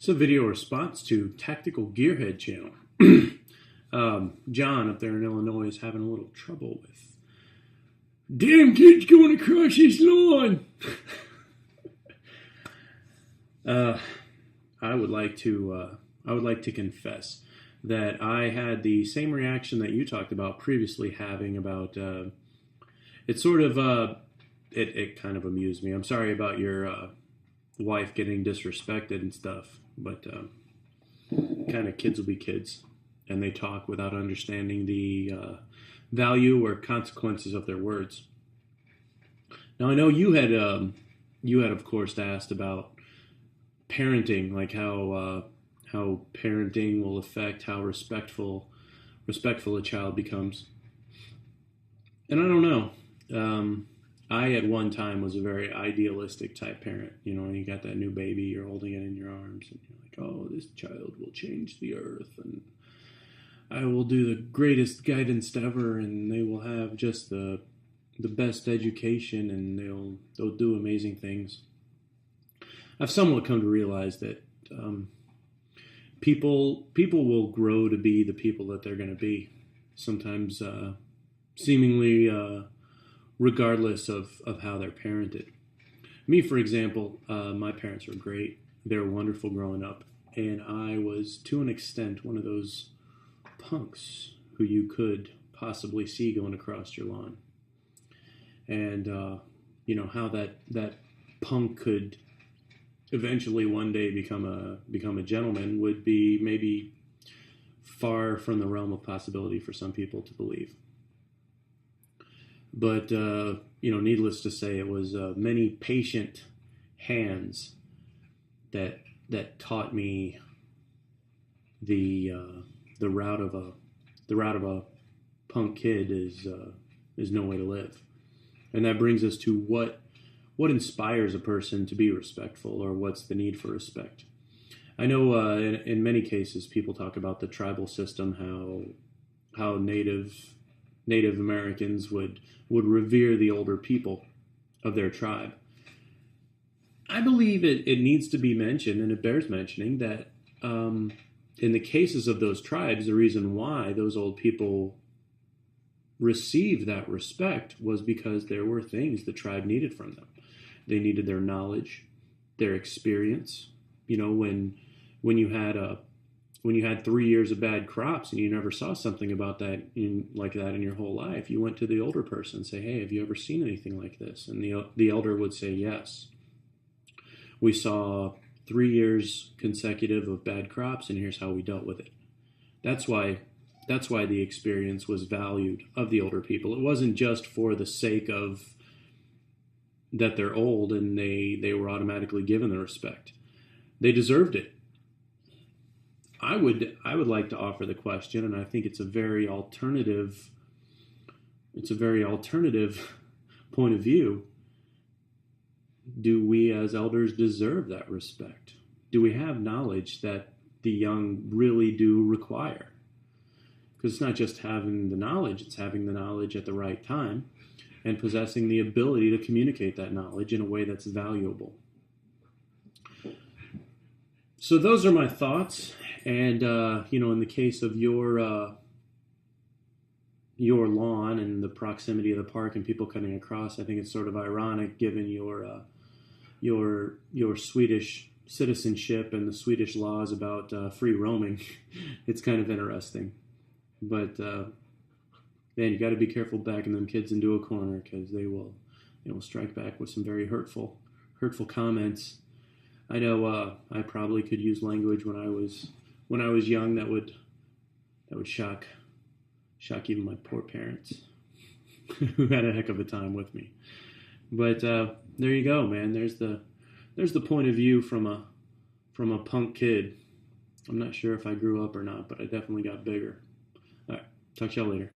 It's a video response to Tactical Gearhead channel. John up there in Illinois is having a little trouble with damn kids going across his lawn. I would like to confess that I had the same reaction that you talked about previously having about it sort of it kind of amused me. I'm sorry about your wife getting disrespected and stuff, but kind of kids will be kids, and they talk without understanding the value or consequences of their words. Now I know you had of course asked about parenting, like how parenting will affect how respectful a child becomes. And I don't know. I at one time was a very idealistic type parent. You know, and you got that new baby, you're holding it in your arms, and you're like, oh, this child will change the earth, and I will do the greatest guidance ever, and they will have just the best education, and they'll do amazing things. I've somewhat come to realize that people will grow to be the people that they're going to be. Sometimes seemingly regardless of how they're parented. Me, for example, my parents were great. They were wonderful growing up, and I was, to an extent, one of those punks who you could possibly see going across your lawn. And you know how that punk could eventually one day become a gentleman would be maybe far from the realm of possibility for some people to believe. But you know, needless to say, it was many patient hands that taught me the route of a punk kid is no way to live. And that brings us to what inspires a person to be respectful, or what's the need for respect. I know in many cases people talk about the tribal system, how Native Americans would revere the older people of their tribe. I believe it needs to be mentioned, and it bears mentioning, that in the cases of those tribes, the reason why those old people received that respect was because there were things the tribe needed from them. They needed their knowledge, their experience. You know, when you had 3 years of bad crops and you never saw something about that like that in your whole life, you went to the older person and say, hey, have you ever seen anything like this? And the elder would say, yes. We saw 3 years consecutive of bad crops, and here's how we dealt with it. That's why the experience was valued of the older people. It wasn't just for the sake of that they're old and they were automatically given the respect. They deserved it. I would like to offer the question, and I think it's a very alternative point of view. Do we as elders deserve that respect? Do we have knowledge that the young really do require? Because it's not just having the knowledge, it's having the knowledge at the right time and possessing the ability to communicate that knowledge in a way that's valuable. So those are my thoughts. And, you know, in the case of your lawn and the proximity of the park and people cutting across, I think it's sort of ironic given your Swedish citizenship and the Swedish laws about free roaming. It's kind of interesting. But, man, you got to be careful backing them kids into a corner, because they will strike back with some very hurtful comments. I know I probably could use language when I was young that would shock even my poor parents, who had a heck of a time with me. But there you go, man. There's the point of view from a punk kid. I'm not sure if I grew up or not, but I definitely got bigger. All right, talk to y'all later.